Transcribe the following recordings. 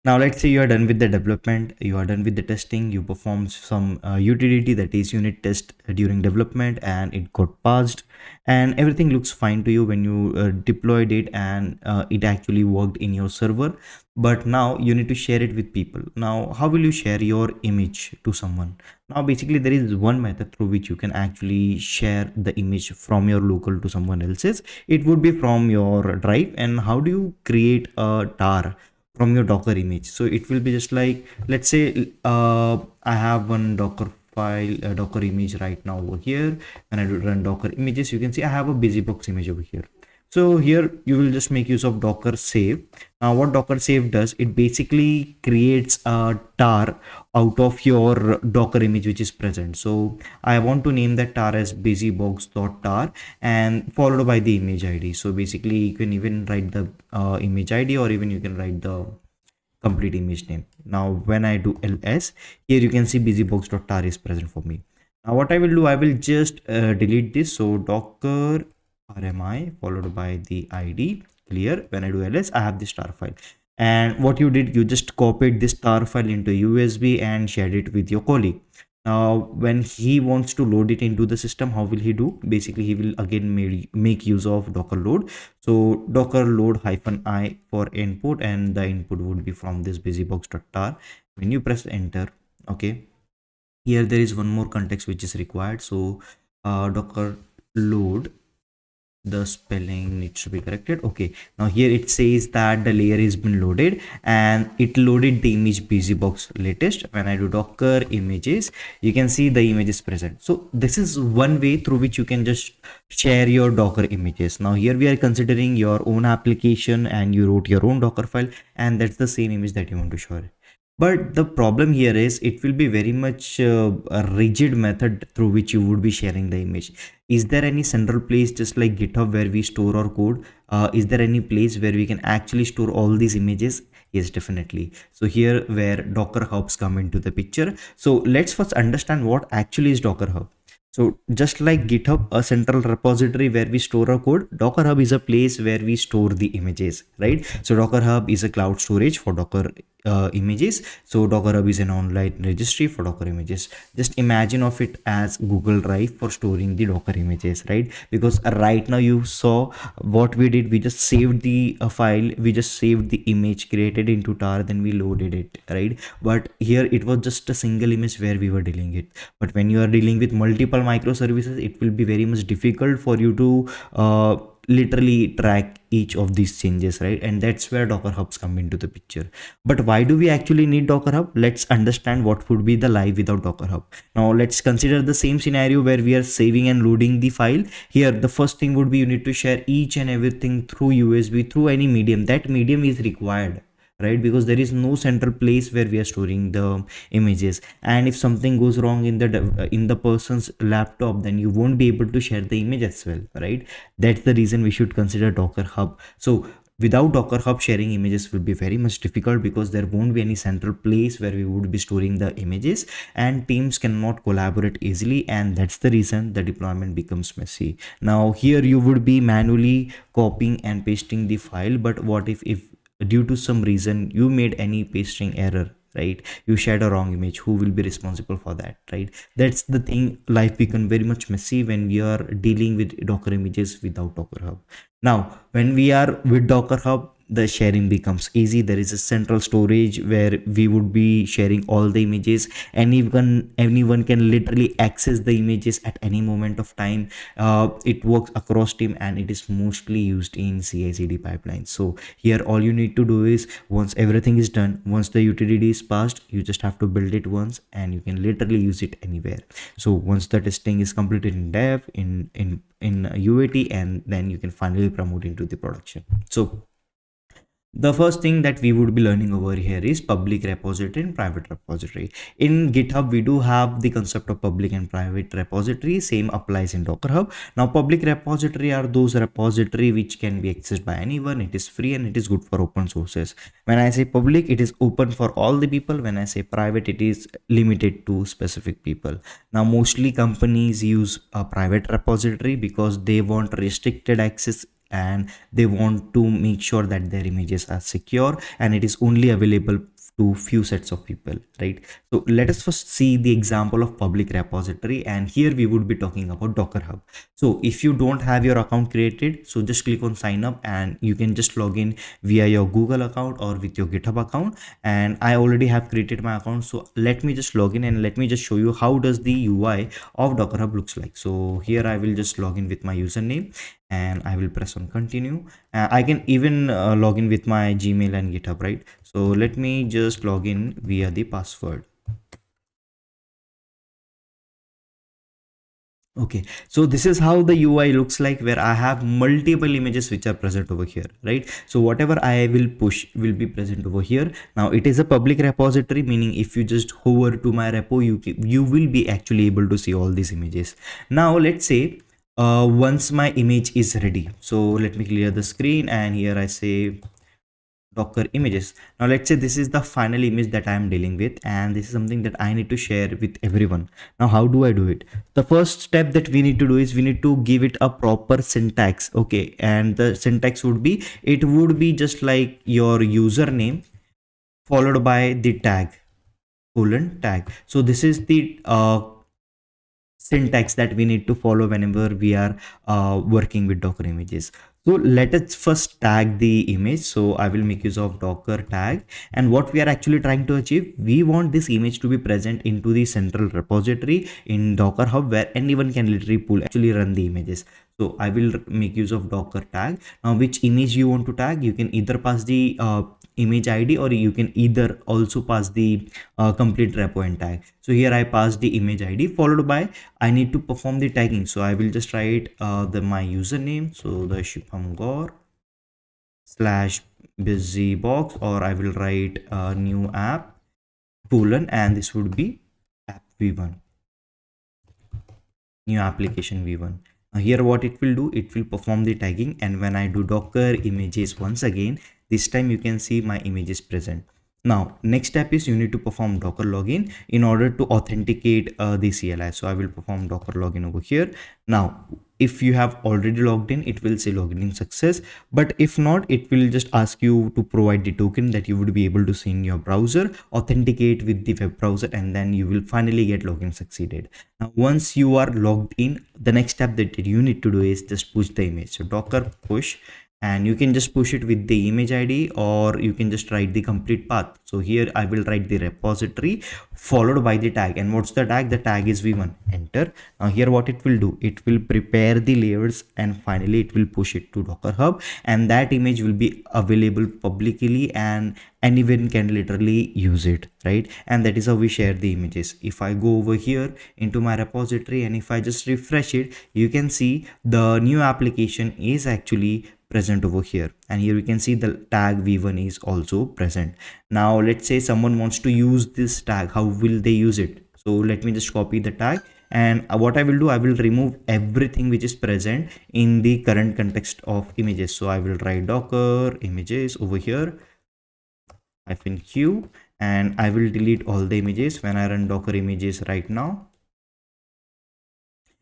Now let's say you are done with the development, you are done with the testing, you performed some utility, that is unit test during development, and it got passed and everything looks fine to you when you deployed it, and it actually worked in your server. But now you need to share it with people. Now how will you share your image to someone? Now basically there is one method through which you can actually share the image from your local to someone else's. It would be from your drive. And how do you create a tar from your Docker image? So it will be just like, let's say I have one Docker file, a Docker image right now over here. When I do run Docker images, you can see I have a busybox image over here. So here you will just make use of Docker save. Now what Docker save does, it basically creates a tar out of your Docker image which is present. So I want to name that tar as busybox.tar and followed by the image ID. So basically you can even write the image ID, or even you can write the complete image name. Now when I do ls, here you can see busybox.tar is present for me. Now what I will do, I will just delete this. So docker rmi followed by the id clear. When I do ls, I have this tar file. And what you did, you just copied this tar file into usb and shared it with your colleague. Now when he wants to load it into the system, how will he do? Basically he will again make use of docker load. So docker load -i for input, and the input would be from this busybox.tar. When you press enter, okay, here there is one more context which is required. So docker load, the spelling needs to be corrected. Okay, now here it says that the layer has been loaded and it loaded the image busybox latest. When I do docker images, you can see the image is present. So this is one way through which you can just share your docker images. Now here we are considering your own application and you wrote your own docker file, and that's the same image that you want to share. But the problem here is it will be very much a rigid method through which you would be sharing the image. Is there any central place just like GitHub where we store our code? Is there any place where we can actually store all these images? Yes, definitely. So here where Docker Hubs come into the picture. So let's first understand what actually is Docker Hub. So just like GitHub, a central repository where we store our code, Docker Hub is a place where we store the images, right? So Docker Hub is a cloud storage for Docker images. So Docker Hub is an online registry for Docker images. Just imagine of it as Google Drive for storing the Docker images, right? Because right now you saw what we did. We just saved the file, we just saved the image, created into tar, then we loaded it, right? But here it was just a single image where we were dealing it. But when you are dealing with multiple microservices, it will be very much difficult for you to literally track each of these changes, right? And that's where Docker Hubs come into the picture. But why do we actually need Docker Hub? Let's understand what would be the life without Docker Hub. Now let's consider the same scenario where we are saving and loading the file. Here the first thing would be you need to share each and everything through USB, through any medium. That medium is required, right? Because there is no central place where we are storing the images, and if something goes wrong in the person's laptop, then you won't be able to share the image as well, right? That's the reason we should consider Docker Hub. So without Docker Hub, sharing images will be very much difficult because there won't be any central place where we would be storing the images, and teams cannot collaborate easily, and that's the reason the deployment becomes messy. Now here you would be manually copying and pasting the file, but what if due to some reason you made any pasting error, right? You shared a wrong image. Who will be responsible for that, right? That's the thing. Life become very much messy when we are dealing with Docker images without Docker Hub. Now when we are with Docker Hub, the sharing becomes easy. There is a central storage where we would be sharing all the images. Anyone can literally access the images at any moment of time. It works across team, and it is mostly used in CI/CD pipelines. So here all you need to do is, once everything is done, once the utility is passed, you just have to build it once and you can literally use it anywhere. So once the testing is completed in dev, in UAT, and then you can finally promote into the production. So the first thing that we would be learning over here is public repository and private repository. In GitHub, we do have the concept of public and private repository. Same applies in Docker Hub. Now, public repository are those repository which can be accessed by anyone. It is free and it is good for open sources. When I say public, it is open for all the people. When I say private, it is limited to specific people. Now, mostly companies use a private repository because they want restricted access, and they want to make sure that their images are secure and it is only available to few sets of people, right? So let us first see the example of public repository, and here we would be talking about Docker Hub. So if you don't have your account created, so just click on sign up and you can just log in via your Google account or with your GitHub account. And I already have created my account, so let me just log in and let me just show you how does the UI of Docker Hub looks like. So here I will just log in with my username and I will press on continue. I can even log in with my Gmail and GitHub, right? So let me just log in via the password. Okay, so this is how the UI looks like, where I have multiple images which are present over here, right? So whatever I will push will be present over here. Now it is a public repository, meaning if you just hover to my repo, you will be actually able to see all these images. Now let's say once my image is ready, so let me clear the screen and here I say Docker images. Now let's say this is the final image that I am dealing with, and this is something that I need to share with everyone. Now how do I do it? The first step that we need to do is we need to give it a proper syntax. Okay, and the syntax would be, it would be just like your username followed by the tag, colon tag. So this is the syntax that we need to follow whenever we are working with Docker images. So let us first tag the image. So I will make use of Docker tag, and what we are actually trying to achieve, we want this image to be present into the central repository in Docker Hub, where anyone can literally pull, actually run the images. So I will make use of Docker tag. Now which image you want to tag, you can either pass the image ID, or you can either also pass the complete repo and tag. So here I pass the image ID followed by, I need to perform the tagging. So I will just write my username, so the theshubhamgour slash busybox, or I will write new app colon, and this would be app v1, new application v1. Now here what it will do, it will perform the tagging, and when I do Docker images once again, this time you can see my image is present. Now next step is you need to perform Docker login in order to authenticate the CLI. So I will perform Docker login over here. Now if you have already logged in, it will say login in success, but if not, it will just ask you to provide the token that you would be able to see in your browser, authenticate with the web browser, and then you will finally get login succeeded. Now once you are logged in, the next step that you need to do is just push the image. So Docker push, and you can just push it with the image ID, or you can just write the complete path. So here I will write the repository followed by the tag. And what's the tag? The tag is v1. Enter. Now here what it will do, it will prepare the layers and finally it will push it to Docker Hub, and that image will be available publicly and anyone can literally use it, right? And that is how we share the images. If I go over here into my repository and if I just refresh it, you can see the new application is actually present over here, and here we can see the tag v1 is also present. Now let's say someone wants to use this tag, how will they use it? So let me just copy the tag, and what I will do, I will remove everything which is present in the current context of images. So I will write Docker images over here -q, and I will delete all the images. When I run Docker images right now,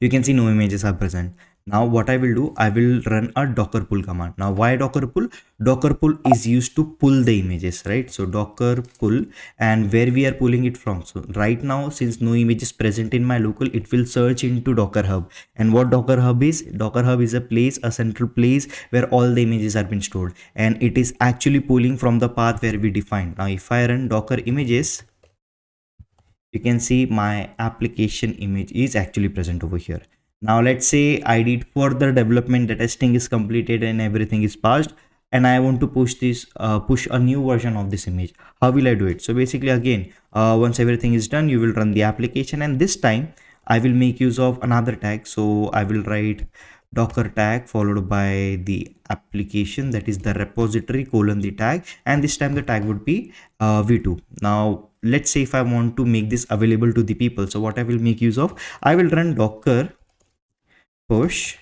you can see no images are present. Now what I will do, I will run a docker pull command. Now why docker pull? Docker pull is used to pull the images, right? So docker pull, and where we are pulling it from. So right now, since no image is present in my local, it will search into Docker Hub. And what Docker Hub is? Docker Hub is a place, a central place where all the images are been stored, and it is actually pulling from the path where we defined. Now if I run Docker images, you can see my application image is actually present over here. Now let's say I did further development, the testing is completed and everything is passed, and I want to push this push a new version of this image. How will I do it? So basically again, once everything is done, you will run the application, and this time I will make use of another tag. So I will write Docker tag followed by the application, that is the repository colon the tag, and this time the tag would be v2. Now let's say if I want to make this available to the people, so what I will make use of, I will run Docker push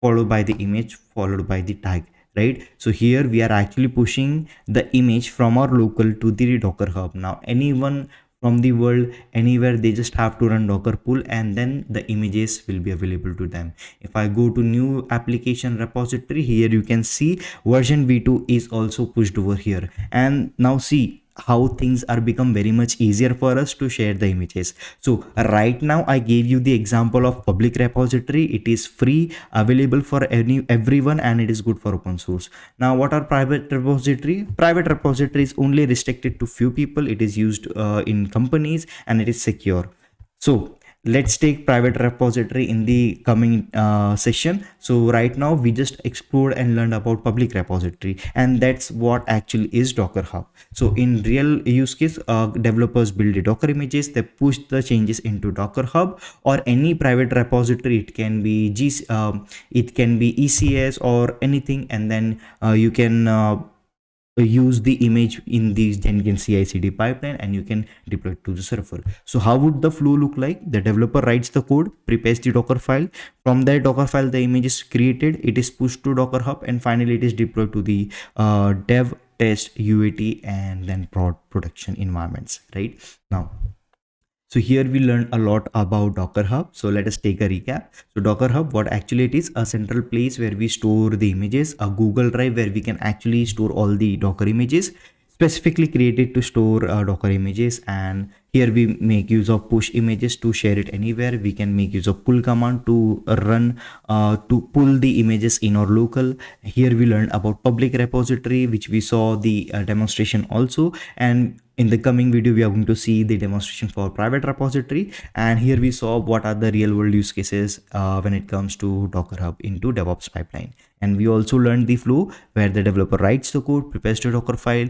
followed by the image followed by the tag, right? So here we are actually pushing the image from our local to the Docker Hub. Now anyone from the world, anywhere, they just have to run Docker pull, and then the images will be available to them. If I go to new application repository, here you can see version v2 is also pushed over here. And now see, how things are become very much easier for us to share the images. So right now I gave you the example of public repository. It is free, available for everyone, and it is good for open source. Now what are private repository? Private repository is only restricted to few people. It is used in companies, and it is secure. So let's take private repository in the coming session. So right now we just explored and learned about public repository, and that's what actually is Docker Hub. So in real use case, developers build the Docker images, they push the changes into Docker Hub or any private repository. It can be it can be ECS or anything, and then you can use the image in the Jenkins CI/CD pipeline, and you can deploy it to the server. So how would the flow look like? The developer writes the code, prepares the Docker file. From that Docker file, the image is created, it is pushed to Docker Hub, and finally it is deployed to the dev, test, UAT, and then production environments. Right now, so here we learned a lot about Docker Hub. So let us take a recap. So Docker Hub, what actually it is, a central place where we store the images, a Google Drive where we can actually store all the Docker images, specifically created to store Docker images. And here we make use of push images to share it anywhere. We can make use of pull command to run to pull the images in our local. Here we learned about public repository, which we saw the demonstration also. And in the coming video, we are going to see the demonstration for private repository. And here we saw what are the real world use cases when it comes to Docker Hub into DevOps pipeline. And we also learned the flow where the developer writes the code, prepares the Docker file,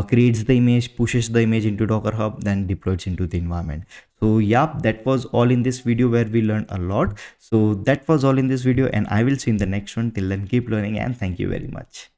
creates the image, pushes the image into Docker Hub, then deploys into the environment. So yeah, that was all in this video where we learned a lot. So that was all in this video, and I will see you in the next one. Till then, keep learning, and thank you very much.